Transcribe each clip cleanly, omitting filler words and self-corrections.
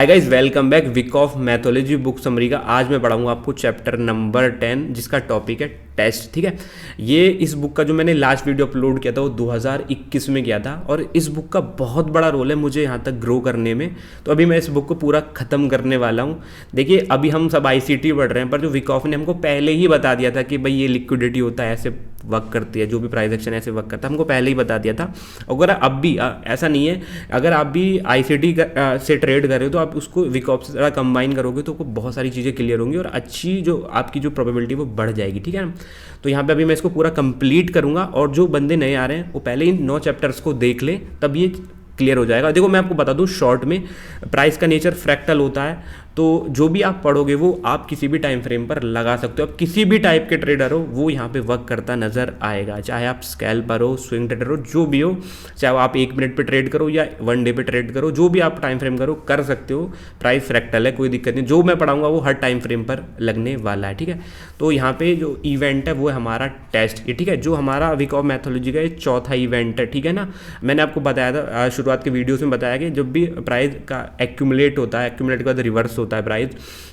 Hi guys, welcome back. Week of mythology book summary का आज मैं पढ़ाऊंगा आपको चैप्टर नंबर 10 जिसका टॉपिक है टेस्ट। ठीक है, ये इस बुक का जो मैंने लास्ट वीडियो अपलोड किया था वो 2021 में किया था और इस बुक का बहुत बड़ा रोल है मुझे यहाँ तक ग्रो करने में। तो अभी मैं इस बुक को पूरा ख़त्म करने वाला हूँ। देखिए, अभी हम सब आईसीटी पढ़ रहे हैं, पर जो वीक ऑफ ने हमको पहले ही बता दिया था कि भाई ये लिक्विडिटी होता है, ऐसे वर्क करती है, जो भी प्राइस एक्शन ऐसे वर्क करता है, हमको पहले ही बता दिया था। अगर अब भी ऐसा नहीं है, अगर आप भी आईसीटी से ट्रेड कर रहे हो तो आप उसको वीक ऑफ से ज़रा कंबाइन करोगे तो बहुत सारी चीज़ें क्लियर होंगी और अच्छी जो आपकी जो प्रोबेबिलिटी वो बढ़ जाएगी। ठीक है ना। तो यहाँ पे अभी मैं इसको पूरा कंप्लीट करूँगा और जो बंदे नए आ रहे हैं वो पहले इन 9 चैप्टर्स को देख लें, तब ये क्लियर हो जाएगा। देखो, मैं आपको बता दूं शॉर्ट में, प्राइस का नेचर फ्रैक्टल होता है, तो जो भी आप पढ़ोगे वो आप किसी भी टाइम फ्रेम पर लगा सकते हो। अब किसी भी टाइप के ट्रेडर हो वो यहाँ पे वर्क करता नजर आएगा, चाहे आप स्कैल्पर हो, स्विंग ट्रेडर हो, जो भी हो, चाहे आप 1 मिनट पे ट्रेड करो या 1 डे पे ट्रेड करो, जो भी आप टाइम फ्रेम करो कर सकते हो। प्राइस फ्रैक्टल है, कोई दिक्कत नहीं। जो मैं पढ़ाऊंगा वो हर टाइम फ्रेम पर लगने वाला है। ठीक है, तो यहाँ पे जो इवेंट है वो है हमारा टेस्ट। ठीक है, जो हमारा वीक ऑफ मैथोलॉजी का ये चौथा इवेंट है। ठीक है ना, मैंने आपको बताया था शुरुआत के वीडियोस में बताया कि जब भी प्राइस का एक्यूमुलेट होता है, एक्यूमुलेट के बाद रिवर्स होता है प्राइस,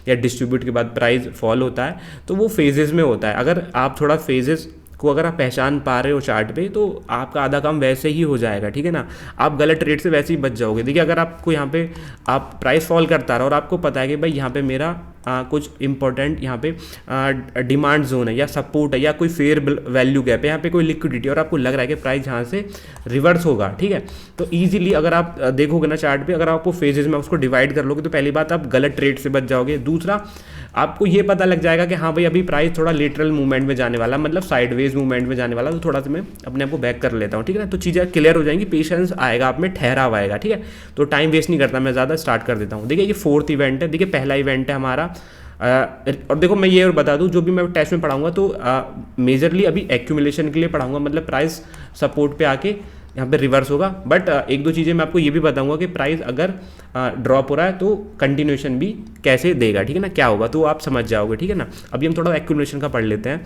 या डिस्ट्रीब्यूट के बाद प्राइस फॉल होता है, तो वो फेजेस में होता है। अगर आप थोड़ा फेजेस को अगर आप पहचान पा रहे हो चार्ट पे, तो आपका आधा काम वैसे ही हो जाएगा। ठीक है ना, आप गलत ट्रेड से वैसे ही बच जाओगे। देखिए, अगर आपको यहाँ पे आप प्राइस फॉल करता रहा और आपको पता है कि भाई यहाँ पे मेरा कुछ इंपॉर्टेंट यहाँ पे डिमांड जोन है या सपोर्ट है या कोई फेयर वैल्यू गैप है, यहाँ पे कोई लिक्विडिटी, और आपको लग रहा है कि प्राइस यहाँ से रिवर्स होगा, ठीक है, तो ईजिली अगर आप देखोगे ना चार्ट पे, अगर आपको फेजेस में उसको डिवाइड कर लोगे तो पहली बात आप गलत ट्रेड से बच जाओगे। दूसरा, आपको ये पता लग जाएगा कि हाँ भाई अभी प्राइस थोड़ा लेटरल मूवमेंट में जाने वाला, मतलब साइडवेज मूवमेंट में जाने वाला, तो थोड़ा सा मैं अपने आप को बैक कर लेता हूँ। ठीक है ना, तो चीज़ें क्लियर हो जाएंगी, पेशेंस आएगा आप में, ठहराव आएगा। ठीक है, तो टाइम वेस्ट नहीं करता मैं ज़्यादा, स्टार्ट कर देता हूँ। देखिए, ये 4th इवेंट है। देखिए, पहला इवेंट है हमारा और देखो, मैं ये और बता दूं, जो भी मैं टेस्ट में पढ़ाऊंगा तो मेजरली अभी एक्यूमुलेशन के लिए पढ़ाऊंगा, मतलब प्राइस सपोर्ट पे आके यहाँ पे रिवर्स होगा। बट एक दो चीज़ें मैं आपको ये भी बताऊंगा कि प्राइस अगर ड्रॉप हो रहा है तो कंटिन्यूएशन भी कैसे देगा। ठीक है ना, क्या होगा तो आप समझ जाओगे। ठीक है ना, अभी हम थोड़ा एक्यूमुलेशन का पढ़ लेते हैं।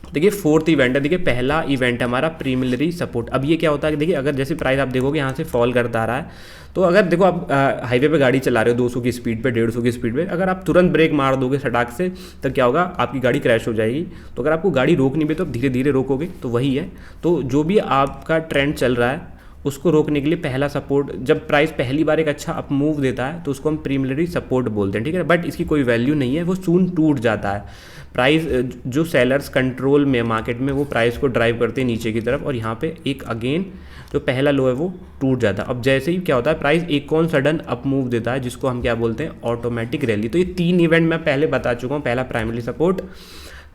देखिए, 4th इवेंट है। देखिए, पहला इवेंट है हमारा प्रीमिलरी सपोर्ट। अब ये क्या होता है कि देखिए, अगर जैसे प्राइस आप देखोगे यहाँ से फॉल करता आ रहा है, तो अगर देखो आप हाईवे पे गाड़ी चला रहे हो 200 की स्पीड पे, 150 की स्पीड पे, अगर आप तुरंत ब्रेक मार दोगे सटाक से, तो क्या होगा, आपकी गाड़ी क्रैश हो जाएगी। तो अगर आपको गाड़ी रोकनी भी तो आप धीरे धीरे रोकोगे, तो वही है। तो जो भी आपका ट्रेंड चल रहा है उसको रोकने के लिए पहला सपोर्ट, जब प्राइस पहली बार एक अच्छा अप मूव देता है तो उसको हम प्रीमिलरी सपोर्ट बोलते हैं। ठीक है, बट इसकी कोई वैल्यू नहीं है, वो सून टूट जाता है। प्राइस जो सेलर्स कंट्रोल में मार्केट में, वो प्राइस को ड्राइव करते हैं नीचे की तरफ, और यहाँ पे एक अगेन जो पहला लो है वो टूट जाता है। अब जैसे ही क्या होता है, प्राइस एक कौन सडन अप मूव देता है, जिसको हम क्या बोलते हैं, ऑटोमेटिक रैली। तो ये 3 इवेंट मैं पहले बता चुका हूँ। पहला प्राइमरी सपोर्ट,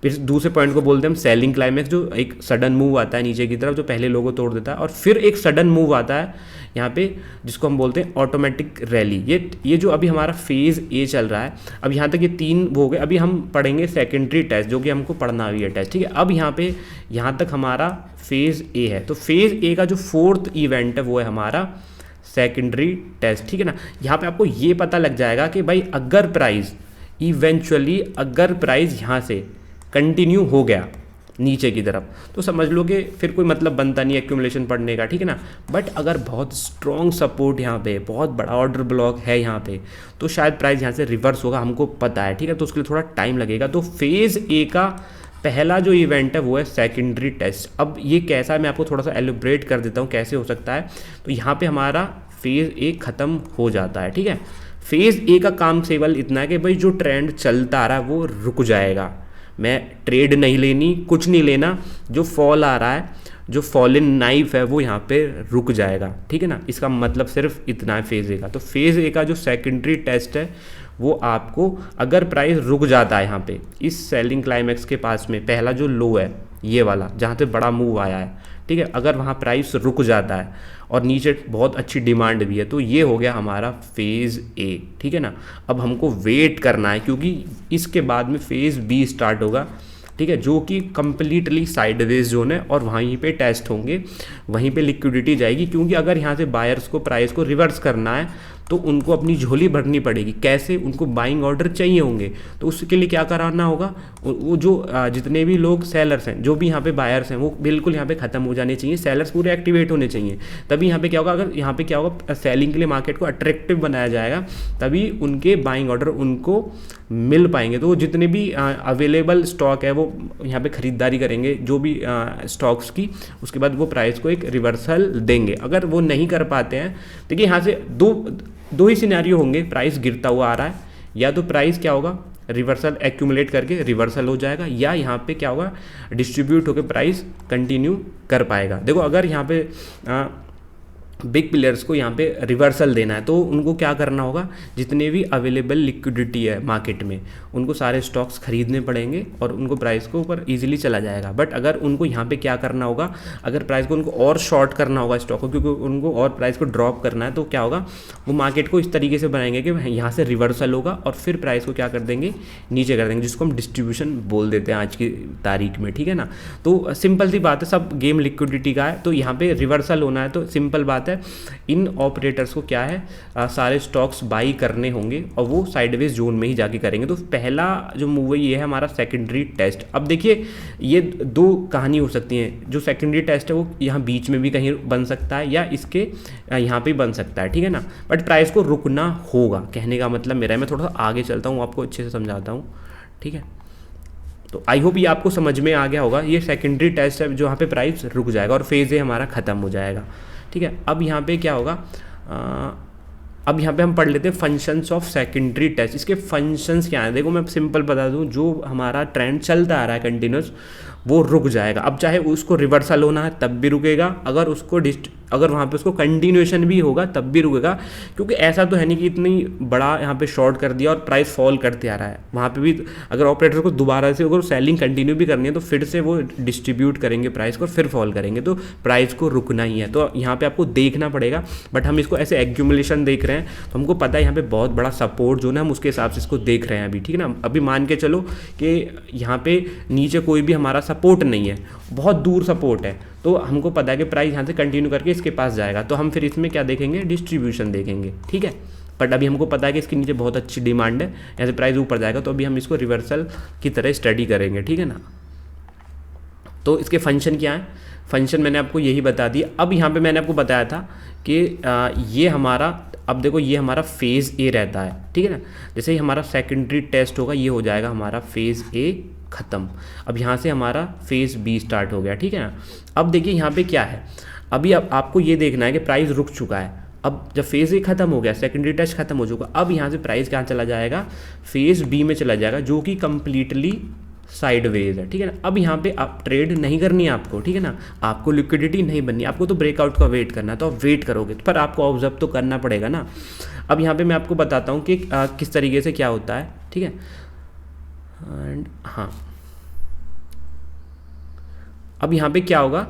फिर दूसरे पॉइंट को बोलते हैं हम सेलिंग क्लाइमेक्स, जो एक सडन मूव आता है नीचे की तरफ, जो पहले लोगों तोड़ देता है, और फिर एक सडन मूव आता है यहाँ पे जिसको हम बोलते हैं ऑटोमेटिक रैली। ये जो अभी हमारा फेज़ ए चल रहा है, अब यहाँ तक ये 3 वो हो गए। अभी हम पढ़ेंगे सेकेंडरी टेस्ट, जो कि हमको पढ़ना भी है टेस्ट। ठीक है, अब यहाँ तक हमारा फेज़ ए है। तो फेज़ ए का जो 4th इवेंट है वो है हमारा सेकेंडरी टेस्ट। ठीक है ना, यहाँ पे आपको ये पता लग जाएगा कि भाई अगर प्राइस इवेंचुअली, अगर प्राइस यहाँ से कंटिन्यू हो गया नीचे की तरफ, तो समझ लो कि फिर कोई मतलब बनता नहीं एक्यूमुलेशन पढ़ने का। ठीक है ना, बट अगर बहुत स्ट्रॉन्ग सपोर्ट यहाँ पे, बहुत बड़ा ऑर्डर ब्लॉक है यहाँ पे, तो शायद प्राइस यहाँ से रिवर्स होगा, हमको पता है। ठीक है, तो उसके लिए थोड़ा टाइम लगेगा। तो फेज़ ए का पहला जो इवेंट है वो है सेकेंडरी टेस्ट। अब ये कैसा है मैं आपको थोड़ा सा एलिब्रेट कर देता हूँ कैसे हो सकता है। तो यहाँ पे हमारा फेज़ ए ख़त्म हो जाता है। ठीक है, फेज़ ए का काम केवल इतना है कि भाई जो ट्रेंड चलता आ रहा है वो रुक जाएगा, मैं ट्रेड नहीं लेनी, कुछ नहीं लेना, जो फॉल आ रहा है, जो फॉल इन नाइफ है वो यहाँ पे रुक जाएगा। ठीक है ना, इसका मतलब सिर्फ इतना है फेज़ ए का। तो फेज़ ए का जो सेकेंडरी टेस्ट है वो आपको, अगर प्राइस रुक जाता है यहाँ पे इस सेलिंग क्लाइमेक्स के पास में, पहला जो लो है ये वाला जहाँ से बड़ा मूव आया है, ठीक है, अगर वहाँ प्राइस रुक जाता है और नीचे बहुत अच्छी डिमांड भी है, तो ये हो गया हमारा फेज़ ए। ठीक है ना, अब हमको वेट करना है क्योंकि इसके बाद में फेज़ बी स्टार्ट होगा। ठीक है, जो कि कंप्लीटली साइडवेज जोन है और वहीं पे टेस्ट होंगे, वहीं पे लिक्विडिटी जाएगी, क्योंकि अगर यहाँ से बायर्स को प्राइस को रिवर्स करना है तो उनको अपनी झोली भरनी पड़ेगी। कैसे? उनको बाइंग ऑर्डर चाहिए होंगे, तो उसके लिए क्या कराना होगा, वो जो जितने भी लोग सेलर्स हैं, जो भी यहाँ पे बायर्स हैं, वो बिल्कुल यहाँ पे ख़त्म हो जाने चाहिए, सेलर्स पूरे एक्टिवेट होने चाहिए। तभी यहाँ पे क्या होगा, अगर यहाँ पे क्या होगा, सेलिंग के लिए मार्केट को अट्रैक्टिव बनाया जाएगा, तभी उनके बाइंग ऑर्डर उनको मिल पाएंगे। तो जितने भी अवेलेबल स्टॉक है वो यहाँ पे ख़रीदारी करेंगे जो भी स्टॉक्स की, उसके बाद वो प्राइस को एक रिवर्सल देंगे। अगर वो नहीं कर पाते हैं, देखिए यहाँ से दो ही सिनेरियो होंगे, प्राइस गिरता हुआ आ रहा है, या तो प्राइस क्या होगा, रिवर्सल एक्यूमुलेट करके रिवर्सल हो जाएगा, या यहाँ पे क्या होगा, डिस्ट्रीब्यूट होकर प्राइस कंटिन्यू कर पाएगा। देखो अगर यहाँ पे बिग प्लेयर्स को यहाँ पे रिवर्सल देना है, तो उनको क्या करना होगा, जितने भी अवेलेबल लिक्विडिटी है मार्केट में, उनको सारे स्टॉक्स खरीदने पड़ेंगे और उनको प्राइस को ऊपर इजीली चला जाएगा। बट अगर उनको यहाँ पे क्या करना होगा, अगर प्राइस को उनको और शॉर्ट करना होगा स्टॉक को, क्योंकि उनको और प्राइस को ड्रॉप करना है, तो क्या होगा, वो मार्केट को इस तरीके से बनाएंगे कि यहाँ से रिवर्सल होगा और फिर प्राइस को क्या कर देंगे, नीचे कर देंगे, जिसको हम डिस्ट्रीब्यूशन बोल देते हैं आज की तारीख में, ठीक है ना। तो सिंपल सी बात है, सब गेम लिक्विडिटी का है, तो यहाँ पे रिवर्सल होना है, तो सिंपल बात है, इन ऑपरेटर्स को क्या है, सारे स्टॉक्स बाई करने होंगे और वो साइडवेज जोन में ही जाके करेंगे। तो पहला जो मूव है ये है हमारा सेकेंडरी टेस्ट। अब देखिए ये दो कहानी हो सकती है, जो सेकेंडरी टेस्ट है वो यहाँ बीच में भी कहीं बन सकता है या इसके यहाँ पे बन सकता है, ठीक है ना। बट प्राइस को रुकना होगा, कहने का मतलब मेरा है, मैं थोड़ा सा आगे चलता हूँ, आपको अच्छे से समझाता हूँ, ठीक है। तो आई होप ये आपको समझ में आ गया होगा। ये सेकेंडरी टेस्ट है जो यहाँ पे प्राइस रुक जाएगा और फेज ए हमारा ख़त्म हो जाएगा, ठीक है। अब यहाँ पे क्या होगा, अब यहाँ पे हम पढ़ लेते हैं फंक्शंस ऑफ सेकेंडरी टेस्ट। इसके फंक्शंस क्या हैं, देखो मैं सिंपल बता दूँ, जो हमारा ट्रेंड चलता आ रहा है कंटिन्यूस, वो रुक जाएगा। अब चाहे उसको रिवर्सल होना है तब भी रुकेगा, अगर वहाँ पे उसको कंटिन्यूएशन भी होगा तब भी रुकेगा, क्योंकि ऐसा तो है नहीं कि इतनी बड़ा यहाँ पे शॉर्ट कर दिया और प्राइस फॉल करते आ रहा है। वहाँ पे भी अगर ऑपरेटर को दोबारा से अगर सेलिंग कंटिन्यू भी करनी है, तो फिर से वो डिस्ट्रीब्यूट करेंगे प्राइस को, फिर फॉल करेंगे, तो प्राइस को रुकना ही है। तो यहाँ पे आपको देखना पड़ेगा, बट हम इसको ऐसे एक्यूमुलेशन देख रहे हैं, तो हमको पता है यहाँ पे बहुत बड़ा सपोर्ट जो है, हम उसके हिसाब से इसको देख रहे हैं अभी, ठीक है ना। अभी मान के चलो कि यहाँ पे नीचे कोई भी हमारा सपोर्ट नहीं है, बहुत दूर सपोर्ट है, तो हमको पता है कि प्राइस यहाँ से कंटिन्यू करके इसके पास जाएगा, तो हम फिर इसमें क्या देखेंगे, डिस्ट्रीब्यूशन देखेंगे, ठीक है। बट अभी हमको पता है कि इसके नीचे बहुत अच्छी डिमांड है, यहाँ से प्राइस ऊपर जाएगा, तो अभी हम इसको रिवर्सल की तरह स्टडी करेंगे, ठीक है ना। तो इसके फंक्शन क्या है, फंक्शन मैंने आपको यही बता दिया। अब यहाँ पे मैंने आपको बताया था कि ये हमारा, अब देखो ये हमारा फेज़ ए रहता है, ठीक है ना। जैसे ही हमारा सेकेंडरी टेस्ट होगा, ये हो जाएगा हमारा फेज़ ए ख़त्म। अब यहाँ से हमारा फेज़ बी स्टार्ट हो गया, ठीक है ना। अब देखिए यहाँ पे क्या है, अभी अब आपको ये देखना है कि प्राइस रुक चुका है। अब जब फेज़ ए ख़त्म हो गया, सेकेंडरी टेस्ट खत्म हो चुका, अब यहाँ से प्राइस कहाँ चला जाएगा, फेज़ बी में चला जाएगा, जो कि कम्प्लीटली साइडवेज है, ठीक है ना। अब यहाँ पे आप ट्रेड नहीं करनी है आपको, ठीक है ना, आपको लिक्विडिटी नहीं बननी, आपको तो ब्रेकआउट का वेट करना है, तो आप वेट करोगे, पर आपको ऑब्जर्व तो करना पड़ेगा ना। अब यहाँ पे मैं आपको बताता हूँ कि किस तरीके से क्या होता है, ठीक है। एंड हाँ, अब यहाँ पे क्या होगा,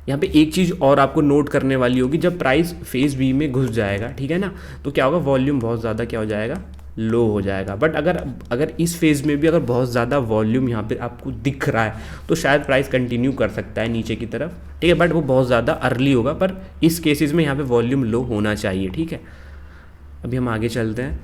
यहाँ पे एक चीज़ और आपको नोट करने वाली होगी, जब प्राइस फेज़ बी में घुस जाएगा, ठीक है ना, तो क्या होगा, वॉल्यूम बहुत ज़्यादा क्या हो जाएगा, लो हो जाएगा। बट अगर इस फेज़ में भी अगर बहुत ज़्यादा वॉल्यूम यहाँ पे आपको दिख रहा है, तो शायद प्राइस कंटिन्यू कर सकता है नीचे की तरफ, ठीक है, बट वो बहुत ज़्यादा अर्ली होगा। पर इस केसेस में यहाँ पे वॉल्यूम लो होना चाहिए, ठीक है। अभी हम आगे चलते हैं।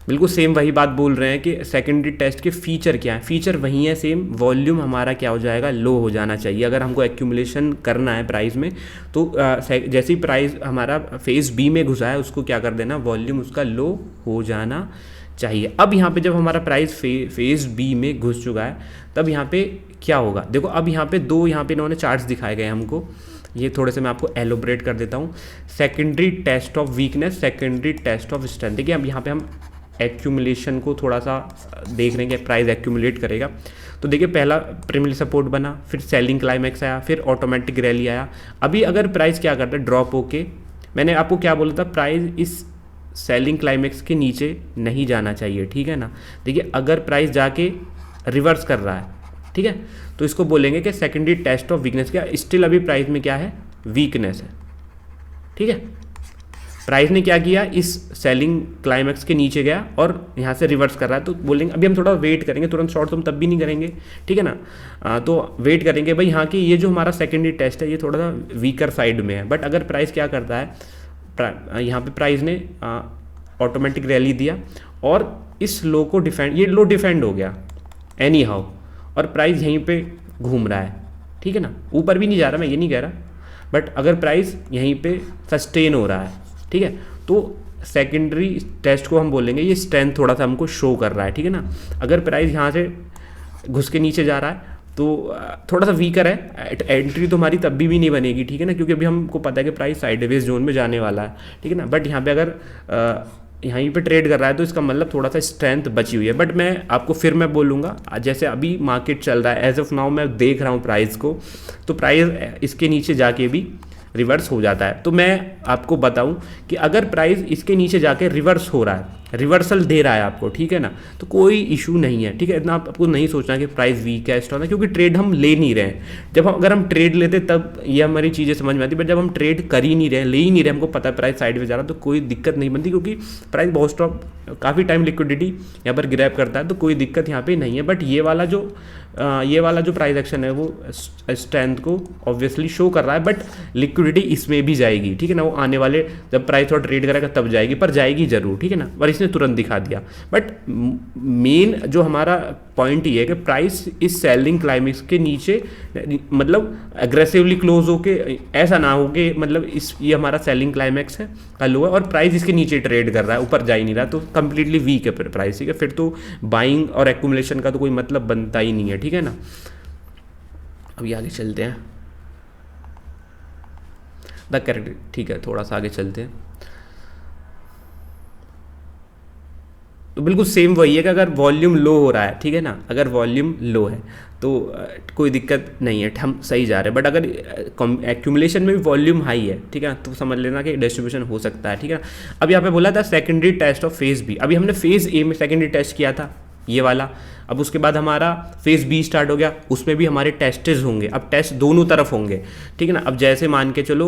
बिल्कुल सेम वही बात बोल रहे हैं कि सेकेंडरी टेस्ट के फीचर क्या है, फीचर वही है सेम, वॉल्यूम हमारा क्या हो जाएगा, लो हो जाना चाहिए। अगर हमको एक्यूमुलेशन करना है प्राइस में, तो जैसे ही प्राइस हमारा फेज़ बी में घुसा है, उसको क्या कर देना, वॉल्यूम उसका लो हो जाना चाहिए। अब यहाँ पे जब हमारा प्राइस फेज़ बी में घुस चुका है, तब यहाँ पे क्या होगा, देखो अब यहाँ पे दो यहाँ पे इन्होंने चार्ट्स दिखाए गए हमको, ये थोड़े से मैं आपको एलोबरेट कर देता हूँ। Secondary test of weakness, secondary test of strength. देखिए अब यहाँ पे हम एक्यूमुलेशन को थोड़ा सा देख रहे हैं कि प्राइस एक्यूमुलेट करेगा। तो देखिए पहला प्राइमरी सपोर्ट बना, फिर सेलिंग क्लाइमैक्स आया, फिर ऑटोमेटिक रैली आया। अभी अगर प्राइस क्या करता है, ड्रॉप होके, मैंने आपको क्या बोला था, प्राइस इस सेलिंग क्लाइमैक्स के नीचे नहीं जाना चाहिए, ठीक है ना। देखिए अगर प्राइस जाके रिवर्स कर रहा है, ठीक है, तो इसको बोलेंगे कि सेकेंडरी टेस्ट ऑफ वीकनेस। क्या स्टिल अभी प्राइस में क्या है, वीकनेस है, ठीक है। प्राइस ने क्या किया, इस सेलिंग क्लाइमैक्स के नीचे गया और यहाँ से रिवर्स कर रहा है, तो बोलेंगे अभी हम थोड़ा वेट करेंगे, तुरंत शॉर्ट तो हम तब भी नहीं करेंगे, ठीक है ना। तो वेट करेंगे भाई, यहाँ की ये जो हमारा सेकेंडरी टेस्ट है ये थोड़ा सा वीकर साइड में है, बट अगर प्राइस क्या करता है, यहाँ पे प्राइस ने ऑटोमेटिक रैली दिया और इस लो को डिफेंड, ये लो डिफेंड हो गया एनी हाउ, और प्राइस यहीं पे घूम रहा है, ठीक है ना, ऊपर भी नहीं जा रहा, मैं ये नहीं कह रहा, बट अगर प्राइस यहीं पे सस्टेन हो रहा है, ठीक है, तो सेकेंडरी टेस्ट को हम बोलेंगे ये स्ट्रेंथ थोड़ा सा हमको शो कर रहा है, ठीक है ना। अगर प्राइस यहाँ से घुस के नीचे जा रहा है तो थोड़ा सा वीकर है, एंट्री तो हमारी तब भी नहीं बनेगी, ठीक है ना, क्योंकि अभी हमको पता है कि प्राइस साइडवेज जोन में जाने वाला है, ठीक है ना। बट यहाँ पे अगर यहीं पे ट्रेड कर रहा है तो इसका मतलब थोड़ा सा स्ट्रेंथ बची हुई है। बट मैं आपको फिर मैं बोलूँगा, जैसे अभी मार्केट चल रहा है, एज ऑफ नाउ मैं देख रहा हूँ प्राइस को, तो प्राइस इसके नीचे जाके भी रिवर्स हो जाता है। तो मैं आपको बताऊं कि अगर प्राइस इसके नीचे जाके रिवर्स हो रहा है, रिवर्सल दे रहा है आपको, ठीक है ना, तो कोई इशू नहीं है, ठीक है। इतना आपको नहीं सोचना कि प्राइस वीक है, स्ट्रॉन्ग है, क्योंकि ट्रेड हम ले नहीं रहे हैं। जब हम अगर हम ट्रेड लेते तब ये हमारी चीज़ें समझ में आती, बट जब हम ट्रेड कर ही नहीं रहे, ले ही नहीं रहे, हमको पता है प्राइस साइड में जा रहा है, तो कोई दिक्कत नहीं बनती, क्योंकि प्राइस बहुत स्ट्रॉन्ग, काफ़ी टाइम लिक्विडिटी यहाँ पर ग्रैब करता है, तो कोई दिक्कत यहाँ पे नहीं है। बट ये वाला जो प्राइस एक्शन है वो स्ट्रेंथ को ऑब्वियसली शो कर रहा है, बट लिक्विडिटी इसमें भी जाएगी, ठीक है ना, वो आने वाले जब प्राइस थोड़ा ट्रेड करेगा तब जाएगी, पर जाएगी जरूर, ठीक है ना, और इसने तुरंत दिखा दिया। बट मेन जो हमारा पॉइंट ये है कि प्राइस इस सेलिंग क्लाइमेक्स के नीचे, मतलब एग्रेसिवली क्लोज होके ऐसा ना हो कि मतलब ये हमारा सेलिंग क्लाइमेक्स है का लो है और प्राइस इसके नीचे ट्रेड कर रहा है, ऊपर जा ही नहीं रहा, तो कंप्लीटली वीक है प्राइस, ठीक है। फिर तो बाइंग और एक्यूमुलेशन का तो कोई मतलब बनता ही नहीं है, ठीक है ना। अभी आगे चलते हैं, द करेक्ट, ठीक है, थोड़ा सा आगे चलते हैं। तो बिल्कुल सेम वही है कि अगर वॉल्यूम लो हो रहा है, ठीक है ना, अगर वॉल्यूम लो है तो कोई दिक्कत नहीं है, हम सही जा रहे हैं। बट अगर एक्यूमुलेशन में भी वॉल्यूम हाई है, ठीक है, तो समझ लेना कि डिस्ट्रीब्यूशन हो सकता है, ठीक है। अब यहाँ पे बोला था secondary test of phase B, अभी हमने फेज ए में सेकेंडरी टेस्ट किया था ये वाला, अब उसके बाद हमारा फेज बी स्टार्ट हो गया, उसमें भी हमारे टेस्टेज होंगे, अब टेस्ट दोनों तरफ होंगे, ठीक है ना। अब जैसे मान के चलो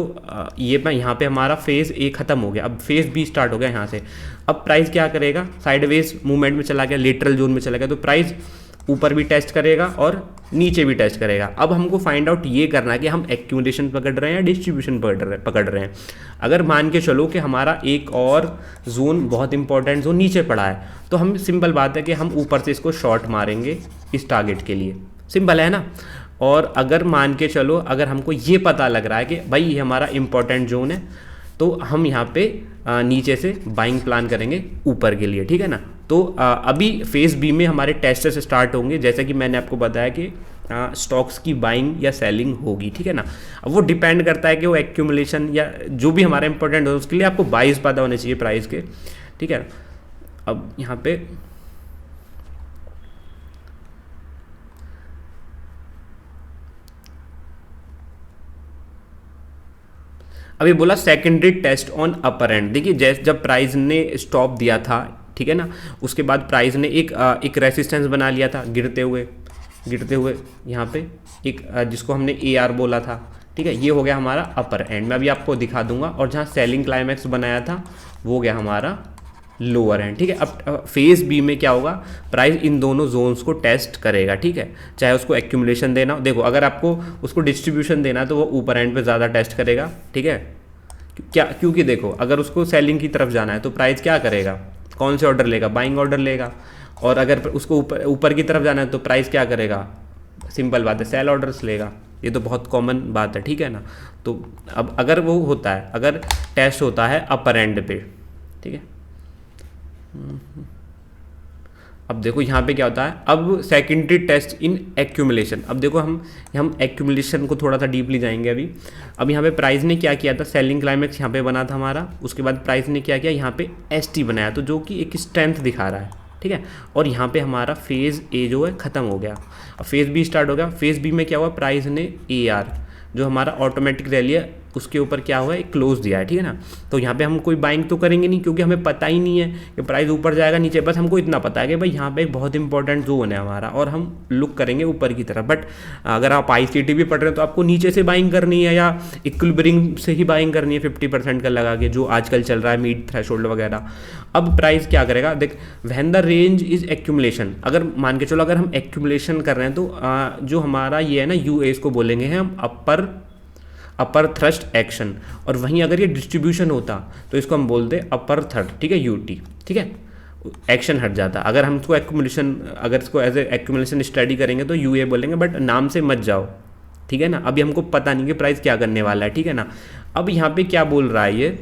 ये यहाँ पे हमारा फेज ए खत्म हो गया, अब फेज बी स्टार्ट हो गया यहाँ से। अब प्राइस क्या करेगा, साइडवेज मूवमेंट में चला गया, लेटरल जोन में चला गया, तो प्राइस ऊपर भी टेस्ट करेगा और नीचे भी टेस्ट करेगा। अब हमको फाइंड आउट ये करना है कि हम एक्यूमुलेशन पकड़ रहे हैं या डिस्ट्रीब्यूशन पकड़ रहे हैं। अगर मान के चलो कि हमारा एक और जोन बहुत इंपॉर्टेंट जोन नीचे पड़ा है, तो हम सिंपल बात है कि हम ऊपर से इसको शॉर्ट मारेंगे इस टारगेट के लिए, सिंपल है ना। और अगर मान के चलो अगर हमको ये पता लग रहा है कि भाई ये हमारा इंपॉर्टेंट जोन है, तो हम यहाँ पे नीचे से बाइंग प्लान करेंगे ऊपर के लिए, ठीक है ना। तो अभी फेज बी में हमारे टेस्ट से स्टार्ट होंगे, जैसे कि मैंने आपको बताया कि स्टॉक्स की बाइंग या सेलिंग होगी, ठीक है ना। अब वो डिपेंड करता है कि वो एक्यूमुलेशन या जो भी हमारा इंपॉर्टेंट हो, उसके लिए आपको बाइस पता होने चाहिए प्राइस के, ठीक है। अब यहाँ पे अभी बोला secondary test on upper end, देखिए जैसे जब प्राइस ने स्टॉप दिया था, ठीक है ना, उसके बाद प्राइस ने एक रेसिस्टेंस बना लिया था गिरते हुए यहाँ पे एक जिसको हमने AR बोला था, ठीक है, ये हो गया हमारा अपर एंड, मैं अभी आपको दिखा दूंगा। और जहाँ सेलिंग क्लाइमैक्स बनाया था वो गया हमारा लोअर एंड, ठीक है। अब फेज बी में क्या होगा, प्राइस इन दोनों जोन्स को टेस्ट करेगा, ठीक है, चाहे उसको एक्यूमुलेशन देना, देखो अगर आपको उसको डिस्ट्रीब्यूशन देना है तो वो ऊपर एंड पे ज़्यादा टेस्ट करेगा, ठीक है, क्या, क्योंकि देखो अगर उसको सेलिंग की तरफ जाना है तो प्राइस क्या करेगा, कौन से ऑर्डर लेगा, बाइंग ऑर्डर लेगा। और अगर उसको ऊपर की तरफ जाना है तो प्राइस क्या करेगा, सिंपल बात है, सेल ऑर्डर्स लेगा, ये तो बहुत कॉमन बात है, ठीक है ना। तो अब अगर वो होता है, अगर टेस्ट होता है अपर एंड पे, ठीक है, अब देखो यहाँ पे क्या होता है, अब सेकेंडरी टेस्ट इन एक्यूमुलेशन। अब देखो हम एक्यूमुलेशन को थोड़ा सा डीपली जाएंगे अभी। अब यहाँ पे प्राइस ने क्या किया था, सेलिंग क्लाइमैक्स यहाँ पे बना था हमारा, उसके बाद प्राइस ने क्या किया, यहाँ पे ST बनाया, तो जो कि एक स्ट्रेंथ दिखा रहा है, ठीक है। और यहाँ पे हमारा फेज ए जो है ख़त्म हो गया, अब फेज बी स्टार्ट हो गया। फेज बी में क्या हुआ, प्राइस ने AR जो हमारा ऑटोमेटिक रैली है उसके ऊपर क्या हुआ है, एक क्लोज दिया है, ठीक है ना। तो यहाँ पे हम कोई बाइंग तो करेंगे नहीं, क्योंकि हमें पता ही नहीं है कि प्राइस ऊपर जाएगा नीचे, बस हमको इतना पता है कि भाई यहाँ पे एक बहुत इंपॉर्टेंट जोन है हमारा, और हम लुक करेंगे ऊपर की तरफ। बट अगर आप ICT भी पढ़ रहे हो तो आपको नीचे से बाइंग करनी है, या इक्विलिब्रियम से ही बाइंग करनी है 50% का लगा के, जो आजकल चल रहा है मीट थ्रेशोल्ड वगैरह। अब प्राइस क्या करेगा, देख when the range is accumulation, अगर मान के चलो अगर हम एक्यूमुलेशन कर रहे हैं तो जो हमारा ये है ना UA, इसको बोलेंगे हम अपर थ्रस्ट एक्शन, और वहीं अगर ये डिस्ट्रीब्यूशन होता तो इसको हम बोलते अपर थर्ड, ठीक है, UT, ठीक है, एक्शन हट जाता। अगर हम इसको एक्यूमुलेशन, अगर इसको एज ए एक्यूमुलेशन स्टडी करेंगे तो UA बोलेंगे, बट नाम से मत जाओ, ठीक है ना। अभी हमको पता नहीं कि प्राइस क्या करने वाला है, ठीक है ना। अब यहाँ पे क्या बोल रहा है ये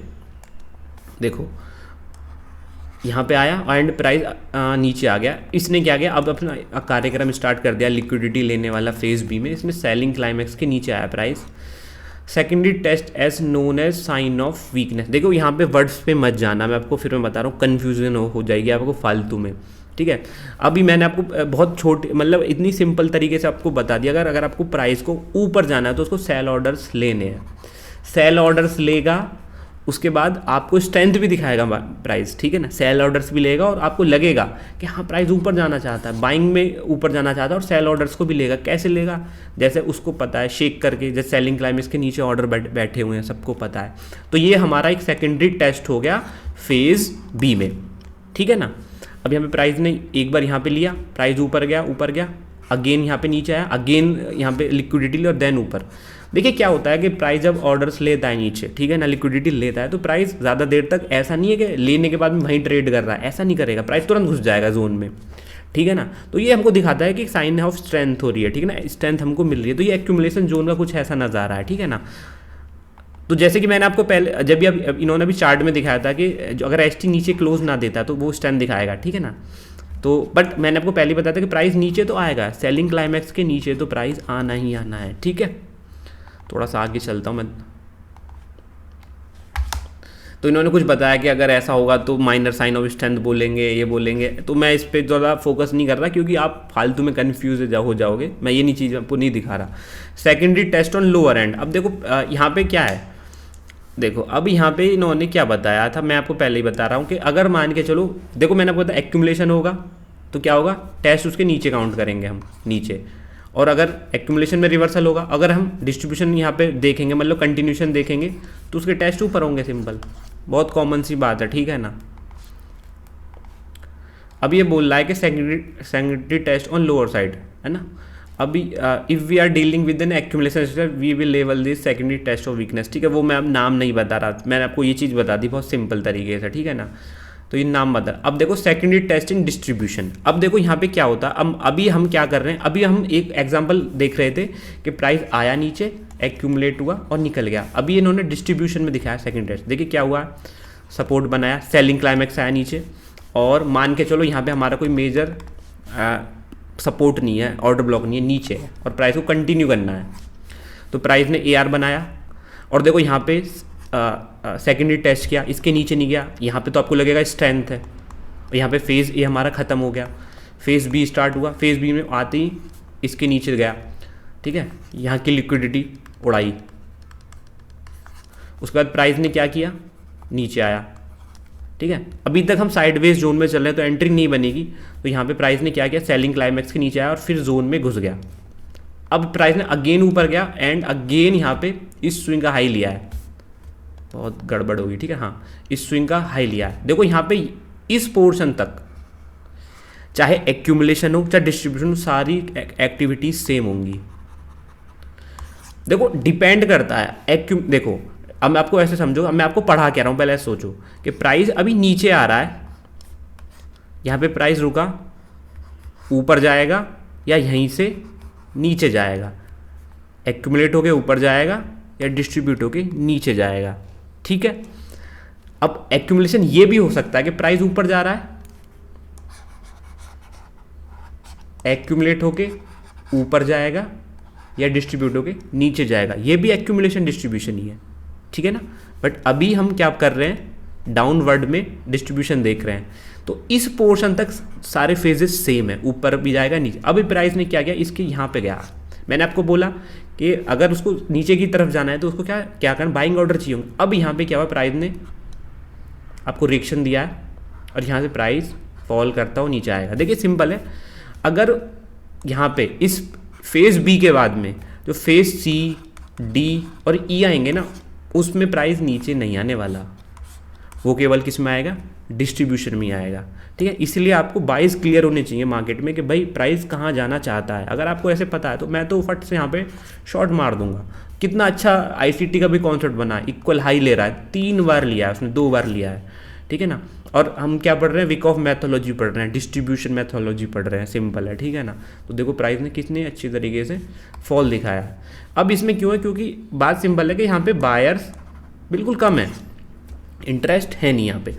देखो, यहाँ पे आया एंड प्राइस नीचे आ गया, इसने क्या किया, अब अपना कार्यक्रम स्टार्ट कर दिया लिक्विडिटी लेने वाला फेज बी में। इसमें सेलिंग क्लाइमैक्स के नीचे आया price. Secondary test as known as sign of weakness. देखो यहाँ पे वर्ड्स पे मत जाना, मैं आपको फिर मैं बता रहा हूँ, कन्फ्यूजन हो जाएगी आपको फालतू में, ठीक है। अभी मैंने आपको बहुत छोटे मतलब इतनी सिंपल तरीके से आपको बता दिया, अगर आपको प्राइस को ऊपर जाना है तो उसको सेल ऑर्डर्स लेने हैं, सेल ऑर्डर्स लेगा, उसके बाद आपको स्ट्रेंथ भी दिखाएगा प्राइस, ठीक है ना। सेल ऑर्डर्स भी लेगा और आपको लगेगा कि हाँ प्राइस ऊपर जाना चाहता है, बाइंग में ऊपर जाना चाहता है, और सेल ऑर्डर्स को भी लेगा। कैसे लेगा, जैसे उसको पता है शेक करके, जैसे सेलिंग क्लाइमेक्स के नीचे ऑर्डर बैठे हुए हैं, सबको पता है। तो ये हमारा एक सेकेंडरी टेस्ट हो गया फेज बी में, ठीक है ना। अब यहाँ पे प्राइस ने एक बार यहाँ पे लिया, प्राइस ऊपर गया, अगेन यहाँ पे नीचे आया, अगेन यहाँ पे लिक्विडिटी ली और देन ऊपर। देखिए क्या होता है कि प्राइस जब ऑर्डर्स लेता है नीचे, ठीक है ना, लिक्विडिटी लेता है, तो प्राइस ज़्यादा देर तक ऐसा नहीं है कि लेने के बाद में वहीं ट्रेड कर रहा है, ऐसा नहीं करेगा, प्राइस तुरंत घुस जाएगा जोन में, ठीक है ना। तो ये हमको दिखाता है कि साइन ऑफ स्ट्रेंथ हो रही है, ठीक है ना, स्ट्रेंथ हमको मिल रही है। तो ये एक्यूमुलेशन जोन का कुछ ऐसा नज़ारा है, ठीक है ना। तो जैसे कि मैंने आपको पहले जब भी अब इन्होंने भी चार्ट में दिखाया था कि अगर ST नीचे क्लोज ना देता तो वो स्ट्रेंथ दिखाएगा, ठीक है ना। तो बट मैंने आपको पहले बताया था कि प्राइस नीचे तो आएगा, सेलिंग क्लाइमैक्स के नीचे तो प्राइस आना ही आना है, ठीक है। थोड़ा सा आगे चलता हूँ मैं। तो इन्होंने कुछ बताया कि अगर ऐसा होगा तो माइनर साइन ऑफ स्ट्रेंथ बोलेंगे, ये बोलेंगे, तो मैं इस पर ज़्यादा फोकस नहीं कर रहा क्योंकि आप फालतू में कन्फ्यूज हो जाओगे। मैं ये नहीं चीज़ आपको नहीं दिखा रहा। Secondary test on lower end. अब देखो यहाँ पे क्या है, देखो अब यहाँ पे इन्होंने क्या बताया था, मैं आपको पहले ही बता रहा हूँ कि अगर मान के चलो, देखो मैंने आपको बताया एक्यूमुलेशन होगा तो क्या होगा, टेस्ट उसके नीचे काउंट करेंगे हम नीचे, और अगर एक्यूमुलेशन में रिवर्सल होगा, अगर हम डिस्ट्रीब्यूशन यहाँ पे देखेंगे मतलब कंटिन्यूशन देखेंगे तो उसके टेस्ट ऊपर होंगे। सिंपल, बहुत कॉमन सी बात है, ठीक है ना। अब ये बोल रहा है कि secondary test on lower side, है ना। अभी if we are dealing with an accumulation system we will level this secondary test of weakness, ठीक है। वो मैं अब नाम नहीं बता रहा, मैंने आपको ये चीज़ बता दी बहुत सिंपल तरीके से, ठीक है ना। तो ये नाम बता। अब देखो सेकेंडरी टेस्ट इन डिस्ट्रीब्यूशन। अब देखो यहाँ पे क्या होता है, अब अभी हम क्या कर रहे हैं, अभी हम एक एग्जांपल देख रहे थे कि प्राइस आया नीचे, एक्यूमुलेट हुआ और निकल गया। अभी इन्होंने डिस्ट्रीब्यूशन में दिखाया सेकेंड टेस्ट। देखिए क्या हुआ, सपोर्ट बनाया, सेलिंग क्लाइमैक्स आया नीचे, और मान के चलो यहाँ पे हमारा कोई मेजर सपोर्ट नहीं है, ऑर्डर ब्लॉक नहीं है, नीचे है और प्राइस को कंटिन्यू करना है। तो प्राइस ने AR बनाया और देखो यहाँ पे सेकेंडरी टेस्ट किया, इसके नीचे नहीं गया, यहाँ पे तो आपको लगेगा स्ट्रेंथ है, और यहाँ पे फेज़ A हमारा ख़त्म हो गया, फेज़ B स्टार्ट हुआ, फेज़ B में आते ही इसके नीचे गया, ठीक है, यहाँ की लिक्विडिटी उड़ाई। उसके बाद प्राइस ने क्या किया, नीचे आया, ठीक है। अभी तक हम साइडवेज जोन में चल रहे हैं तो एंट्री नहीं बनेगी। तो यहाँ पे प्राइस ने क्या किया, सेलिंग क्लाइमैक्स के नीचे आया और फिर जोन में घुस गया। अब प्राइस ने अगेन ऊपर गया एंड अगेन यहाँ पे इस स्विंग का हाई लिया है, बहुत गड़बड़ होगी, ठीक है, हाँ, इस स्विंग का हाई लिया है। देखो यहाँ पे इस पोर्शन तक चाहे एक्यूमुलेशन हो चाहे डिस्ट्रीब्यूशन हो, सारी एक्टिविटीज सेम होंगी। देखो डिपेंड करता है देखो अब मैं आपको ऐसे समझो, अब मैं आपको पढ़ा क्या रहा हूँ, पहले ऐसे सोचो कि प्राइस अभी नीचे आ रहा है, यहाँ पे प्राइस रुका, ऊपर जाएगा या यहीं से नीचे जाएगा, एक्यूमुलेट होके ऊपर जाएगा या डिस्ट्रीब्यूट होके नीचे जाएगा, ठीक है। अब एक्यूमुलेशन ये भी हो सकता है कि प्राइस ऊपर जा रहा है, एक्यूमुलेट होके ऊपर जाएगा या डिस्ट्रीब्यूट होके नीचे जाएगा, ये भी एक्यूमुलेशन डिस्ट्रीब्यूशन ही है, ठीक है ना। बट अभी हम क्या कर रहे हैं, डाउनवर्ड में डिस्ट्रीब्यूशन देख रहे हैं, तो इस पोर्शन तक सारे फेजेस सेम है, ऊपर भी जाएगा नीचे। अभी प्राइस ने क्या किया, इसके यहाँ पे गया, मैंने आपको बोला कि अगर उसको नीचे की तरफ जाना है तो उसको क्या क्या करना, बाइंग ऑर्डर चाहिए होंगे। अब यहाँ पे क्या हुआ, प्राइस ने आपको रिएक्शन दिया है और यहाँ से प्राइस फॉल करता हुआ नीचे आएगा। देखिए सिंपल है, अगर यहाँ पे इस फेज बी के बाद में जो फेज सी डी और ई आएंगे ना, उसमें प्राइस नीचे नहीं आने वाला, वो केवल किस में आएगा, डिस्ट्रीब्यूशन में आएगा। ठीक है, इसलिए आपको बाइस क्लियर होने चाहिए मार्केट में कि भाई प्राइस कहाँ जाना चाहता है। अगर आपको ऐसे पता है तो मैं तो फट से यहाँ पे शॉर्ट मार दूंगा। कितना अच्छा आईसीटी का भी कॉन्सेप्ट बना है, इक्वल हाई ले रहा है, 3 बार लिया है उसने, 2 बार लिया है। ठीक है ना, और हम क्या पढ़ रहे हैं, विकॉफ मैथोलॉजी पढ़ रहे हैं, डिस्ट्रीब्यूशन मैथोलॉजी पढ़ रहे हैं, सिंपल है। ठीक है ना, तो देखो प्राइस ने कितने अच्छी तरीके से फॉल दिखाया है। अब इसमें क्यों है, क्योंकि बात सिंपल है कि यहाँ पे बायर्स बिल्कुल कम है, इंटरेस्ट है नहीं यहाँ पे।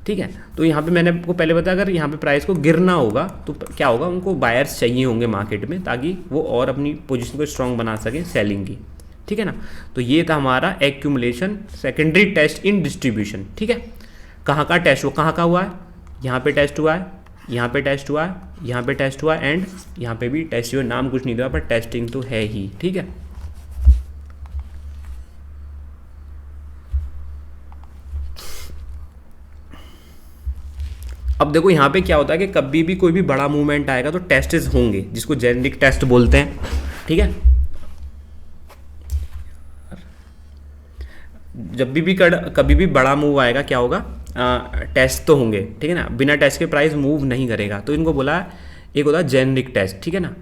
ठीक है, तो यहाँ पे मैंने आपको पहले बताया अगर यहाँ पे प्राइस को गिरना होगा तो क्या होगा, उनको बायर्स चाहिए होंगे मार्केट में, ताकि वो और अपनी पोजीशन को स्ट्रॉन्ग बना सकें सेलिंग की। ठीक है ना, तो ये था हमारा accumulation secondary test in distribution. ठीक है, कहाँ का टेस्ट हुआ, कहाँ का हुआ है, यहाँ पे टेस्ट हुआ है, यहाँ पे टेस्ट हुआ है, यहाँ पे टेस्ट हुआ है, एंड यहाँ पे भी टेस्ट हुआ। नाम कुछ नहीं दिया पर टेस्टिंग तो है ही। ठीक है, अब देखो यहाँ पे क्या होता है कि कभी भी कोई भी बड़ा मूवमेंट आएगा तो टेस्ट्स होंगे, जिसको जेनेरिक टेस्ट बोलते हैं। ठीक है, जब भी कभी भी बड़ा मूव आएगा क्या होगा, टेस्ट तो होंगे। ठीक है ना, बिना टेस्ट के प्राइस मूव नहीं करेगा, तो इनको बोला एक होता है जेनेरिक टेस्ट। ठीक है ना,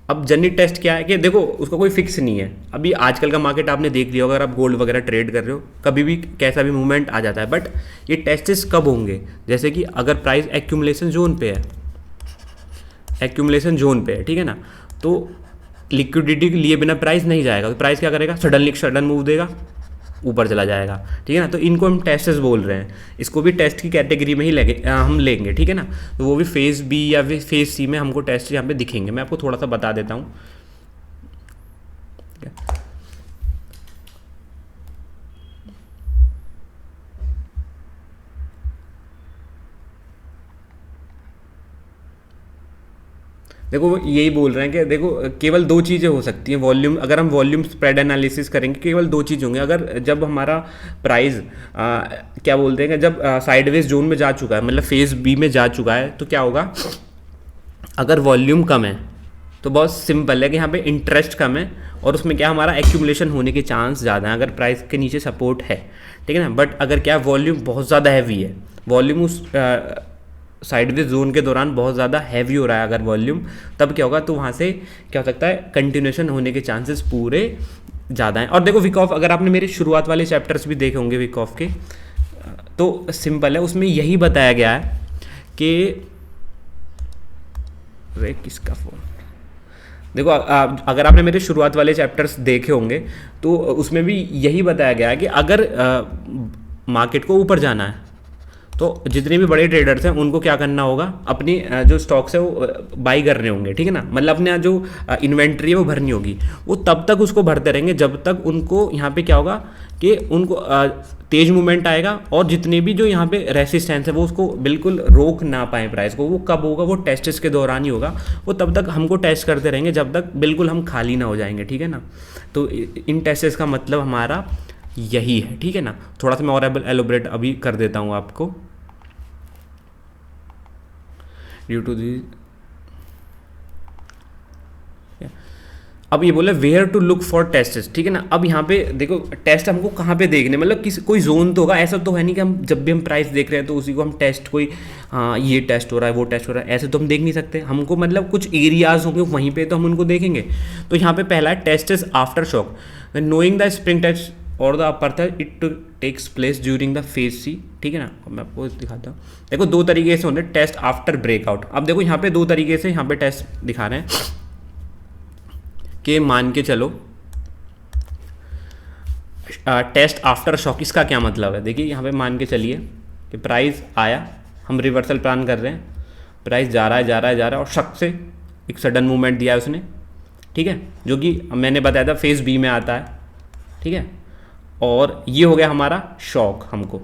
अब जेनेरिक टेस्ट क्या है कि देखो उसका कोई फिक्स नहीं है। अभी आजकल का मार्केट आपने देख लिया, अगर आप गोल्ड वगैरह ट्रेड कर रहे हो कभी भी कैसा भी मूवमेंट आ जाता है, बट ये टेस्ट्स कब होंगे, जैसे कि अगर प्राइस एक्यूमुलेशन जोन पे है, एक्यूमुलेशन जोन पे है, ठीक है ना, तो लिक्विडिटी के लिए बिना प्राइस नहीं जाएगा, तो प्राइस क्या करेगा, सडन मूव देगा, ऊपर चला जाएगा। ठीक है ना, तो इनको हम टेस्ट्स बोल रहे हैं, इसको भी टेस्ट की कैटेगरी में ही हम लेंगे। ठीक है ना, तो वो भी फेज बी या फेज सी में हमको टेस्ट यहाँ पे दिखेंगे। मैं आपको थोड़ा सा बता देता हूँ। देखो वो यही बोल रहे हैं कि देखो केवल 2 चीज़ें हो सकती हैं वॉल्यूम, अगर हम वॉल्यूम स्प्रेड एनालिसिस करेंगे केवल 2 चीज़ होंगे। अगर जब हमारा प्राइस क्या बोलते हैं कि जब साइडवेज जोन में जा चुका है, मतलब फेज बी में जा चुका है, तो क्या होगा, अगर वॉल्यूम कम है तो बहुत सिंपल है कि यहाँ पे इंटरेस्ट कम है और उसमें क्या हमारा एक्यूमुलेशन होने के चांस ज़्यादा है अगर प्राइस के नीचे सपोर्ट है। ठीक है ना, बट अगर क्या वॉल्यूम बहुत ज़्यादा हैवी है, वॉल्यूम उस साइडवेज जोन के दौरान बहुत ज़्यादा हैवी हो रहा है अगर वॉल्यूम, तब क्या होगा, तो वहाँ से क्या हो सकता है, कंटिन्यूएशन होने के चांसेस पूरे ज़्यादा हैं। और देखो विकॉफ, अगर आपने मेरे शुरुआत वाले चैप्टर्स भी देखे होंगे विकॉफ के, तो सिंपल है, उसमें यही बताया गया है कि वे किसका फ़ोन, देखो अगर आपने मेरे शुरुआत वाले चैप्टर्स देखे होंगे तो उसमें भी यही बताया गया है कि अगर मार्केट को ऊपर जाना है तो जितने भी बड़े ट्रेडर्स हैं उनको क्या करना होगा, अपनी जो स्टॉक्स है वो बाई करने होंगे। ठीक है ना, मतलब अपने जो इन्वेंट्री है वो भरनी होगी, वो तब तक उसको भरते रहेंगे जब तक उनको यहाँ पे क्या होगा कि उनको तेज मूवमेंट आएगा और जितने भी जो यहाँ पे रेसिस्टेंस है वो उसको बिल्कुल रोक ना पाए प्राइस को। वो कब होगा, वो टेस्ट्स के दौरान ही होगा, वो तब तक हमको टेस्ट करते रहेंगे जब तक बिल्कुल हम खाली ना हो जाएंगे। ठीक है ना, तो इन टेस्ट्स का मतलब हमारा यही है। ठीक है ना, थोड़ा सा मैं और एलोबरेट अभी कर देता हूँ आपको। ड्यू टू दी, अब ये बोला where to look for tests. ठीक है ना, अब यहाँ पे देखो टेस्ट हमको कहाँ पे देखने, मतलब किसी कोई जोन तो होगा, ऐसा तो है नहीं कि हम जब भी हम प्राइस देख रहे हैं तो उसी को हम टेस्ट कोई हाँ ये टेस्ट हो रहा है वो टेस्ट हो रहा है ऐसे तो हम देख नहीं सकते। हमको मतलब कुछ एरियाज होंगे वहीं पे तो हम उनको देखेंगे। तो यहाँ पे पहला है test is after shock, knowing the spring test और द अपर था it takes place during the phase C. ठीक है ना, मैं आपको दिखाता हूँ। देखो 2 तरीके से होते हैं टेस्ट आफ्टर ब्रेकआउट। अब देखो यहाँ पे 2 तरीके से यहाँ पे टेस्ट दिखा रहे हैं कि मान के चलो टेस्ट आफ्टर शॉक, इसका क्या मतलब है, देखिए यहाँ पे मान के चलिए कि प्राइस आया, हम रिवर्सल प्लान कर रहे हैं, प्राइस जा रहा है जा रहा है जा रहा है और शक से एक सडन मूवमेंट दिया है उसने। ठीक है, जो कि मैंने बताया था फेज बी में आता है। ठीक है, और ये हो गया हमारा शॉक हमको।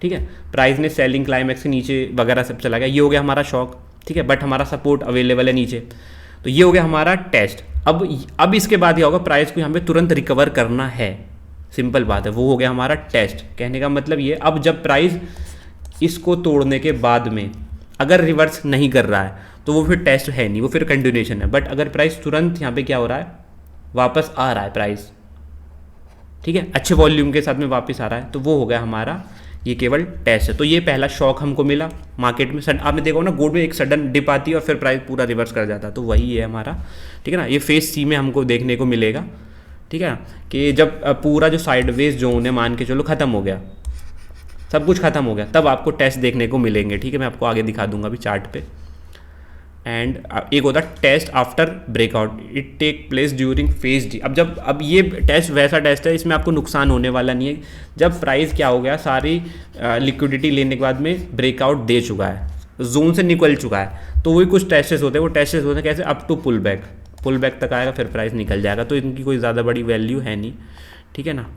ठीक है, प्राइस ने सेलिंग क्लाइमैक्स के नीचे वगैरह सब चला गया, ये हो गया हमारा शॉक। ठीक है, बट हमारा सपोर्ट अवेलेबल है नीचे, तो ये हो गया हमारा टेस्ट। अब इसके बाद क्या होगा, प्राइस को यहाँ पे तुरंत रिकवर करना है, सिंपल बात है। वो हो गया हमारा टेस्ट। कहने का मतलब ये, अब जब प्राइस इसको तोड़ने के बाद में अगर रिवर्स नहीं कर रहा है तो वो फिर टेस्ट है नहीं, वो फिर कंटिन्यूएशन है। बट अगर प्राइस तुरंत यहाँ पे क्या हो रहा है, वापस आ रहा है प्राइस, ठीक है, अच्छे वॉल्यूम के साथ में वापस आ रहा है, तो वो हो गया हमारा ये केवल टेस्ट है। तो ये पहला शॉक हमको मिला मार्केट में। आपने देखा ना, गोल्ड में एक सडन डिप आती है और फिर प्राइस पूरा रिवर्स कर जाता है, तो वही है हमारा, ठीक है ना। ये फेज सी में हमको देखने को मिलेगा, ठीक है, कि जब पूरा जो साइडवेज जोन है मान के चलो ख़त्म हो गया, सब कुछ ख़त्म हो गया, तब आपको टेस्ट देखने को मिलेंगे, ठीक है। मैं आपको आगे दिखा दूंगा अभी चार्ट पे। एंड एक होता है test after breakout, it take place during phase D. अब ये टेस्ट वैसा टेस्ट है, इसमें आपको नुकसान होने वाला नहीं है। जब प्राइस क्या हो गया, सारी लिक्विडिटी लेने के बाद में ब्रेकआउट दे चुका है, जोन से निकल चुका है, तो वही कुछ टेस्टेस होते हैं। वो टेस्टेस होते हैं कैसे, अप टू पुल बैक तक आएगा, फिर प्राइस निकल जाएगा, तो इनकी कोई ज़्यादा बड़ी वैल्यू है नहीं, ठीक है ना।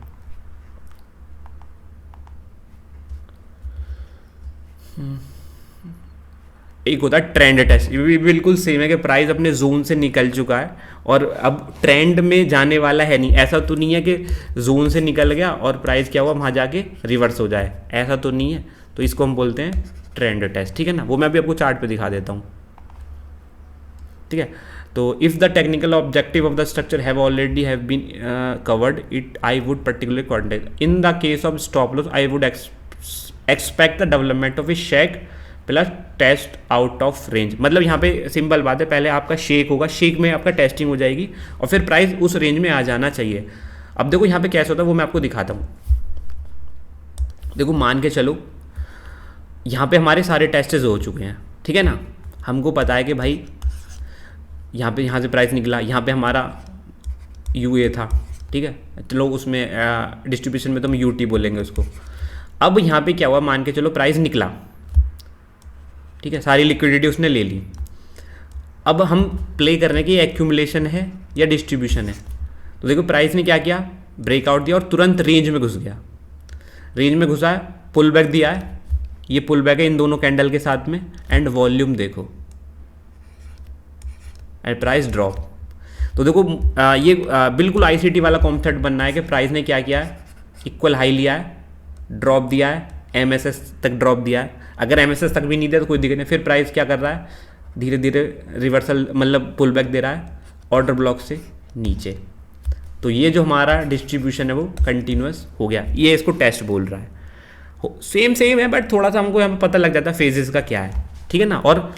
एक होता है ट्रेंड टेस्ट, ये भी बिल्कुल सेम है कि प्राइस अपने जोन से निकल चुका है और अब ट्रेंड में जाने वाला है नहीं। ऐसा तो नहीं है कि जोन से निकल गया और प्राइस क्या हुआ वहाँ जाके रिवर्स हो जाए, ऐसा तो नहीं है। तो इसको हम बोलते हैं ट्रेंड टेस्ट, ठीक है ना। वो मैं भी आपको चार्ट पे दिखा देता हूँ, ठीक है। तो if the technical objective of the structure have already have been covered it, I would particularly contact in the case of stop loss, I would expect the development of a shake plus test out of range. मतलब यहाँ पे simple बात है, पहले आपका shake होगा, shake में आपका टेस्टिंग हो जाएगी और फिर प्राइस उस रेंज में आ जाना चाहिए। अब देखो यहाँ पे कैसे होता है वो मैं आपको दिखाता हूँ। देखो मान के चलो यहाँ पे हमारे सारे टेस्टेस हो चुके हैं, ठीक है ना। हमको पता है कि भाई यहाँ से प्राइस निकला, यहाँ पे हमारा यूए था, ठीक है, चलो उसमें डिस्ट्रीब्यूशन में तो हम यूटी बोलेंगे उसको। अब यहाँ पे क्या हुआ, मान के चलो प्राइस निकला, ठीक है, सारी लिक्विडिटी उसने ले ली। अब हम प्ले करने की एक्यूमुलेशन है या डिस्ट्रीब्यूशन है। तो देखो प्राइस ने क्या किया, ब्रेकआउट दिया और तुरंत रेंज में घुस गया। रेंज में घुसा है, पुल बैक दिया है, ये पुल बैक है इन दोनों कैंडल के साथ में, एंड वॉल्यूम देखो एंड प्राइस ड्रॉप। तो देखो ये बिल्कुल आईसीटी वाला कॉन्सेप्ट बनना है कि प्राइस ने क्या किया है, इक्वल हाई लिया है, ड्रॉप दिया है, एमएसएस तक ड्रॉप दिया है। अगर एमएसएस तक भी नहीं दिया तो कोई दिक्कत नहीं, फिर प्राइस क्या कर रहा है, धीरे धीरे रिवर्सल मतलब पुल बैक दे रहा है ऑर्डर ब्लॉक से नीचे। तो ये जो हमारा डिस्ट्रीब्यूशन है वो कंटिन्यूअस हो गया, ये इसको टेस्ट बोल रहा है। सेम है बट थोड़ा सा हमको यहाँ पर पता लग जाता है फेजेस का क्या है, ठीक है ना। और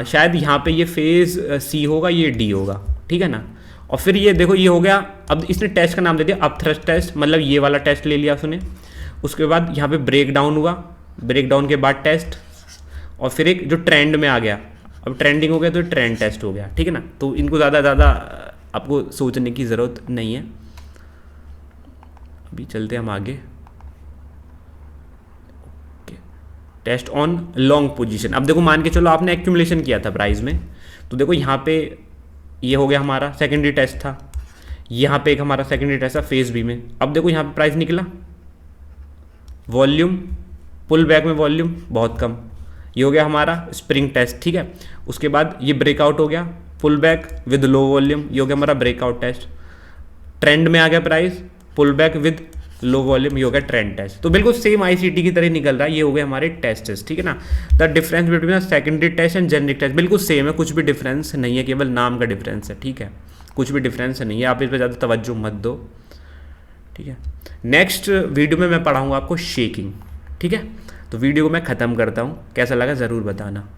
शायद यहाँ पे ये फेज सी होगा, ये डी होगा, ठीक है ना। और फिर ये देखो ये हो गया, अब इसने टेस्ट का नाम दे दिया अपथ्रस्ट टेस्ट, मतलब ये वाला टेस्ट ले लिया उसने। उसके बाद यहाँ पे ब्रेक डाउन हुआ, ब्रेक डाउन के बाद टेस्ट, और फिर एक जो ट्रेंड में आ गया, अब ट्रेंडिंग हो गया तो ट्रेंड टेस्ट हो गया, ठीक है ना। तो इनको ज़्यादा आपको सोचने की ज़रूरत नहीं है। अभी चलते हम आगे। Test on long position. अब देखो मान के चलो आपने एक्यूमुलेशन किया था प्राइस में, तो देखो यहाँ पे ये हो गया हमारा सेकेंडरी टेस्ट था, यहाँ पे एक हमारा सेकेंडरी टेस्ट था फेज बी में। अब देखो यहाँ पे प्राइस निकला, वॉल्यूम पुल बैक में वॉल्यूम बहुत कम, ये हो गया हमारा स्प्रिंग टेस्ट, ठीक है। उसके बाद ये ब्रेकआउट हो गया, pull back with low volume, ये हो गया हमारा ब्रेकआउट टेस्ट। ट्रेंड में आ गया price, pull back with low volume, ये हो गया ट्रेंड टेस्ट। तो बिल्कुल सेम आईसीटी की तरह निकल रहा है, ये हो गए हमारे टेस्ट, ठीक है ना। The difference between secondary test and generic test बिल्कुल सेम है, कुछ भी डिफरेंस नहीं है, केवल नाम का डिफरेंस है, ठीक है, कुछ भी डिफरेंस नहीं है, आप इस पर ज़्यादा तवज्जो मत दो, ठीक है। नेक्स्ट वीडियो में मैं पढ़ाऊँगा आपको शेकिंग, ठीक है। तो वीडियो को मैं ख़त्म करता हूँ, कैसा लगा ज़रूर बताना।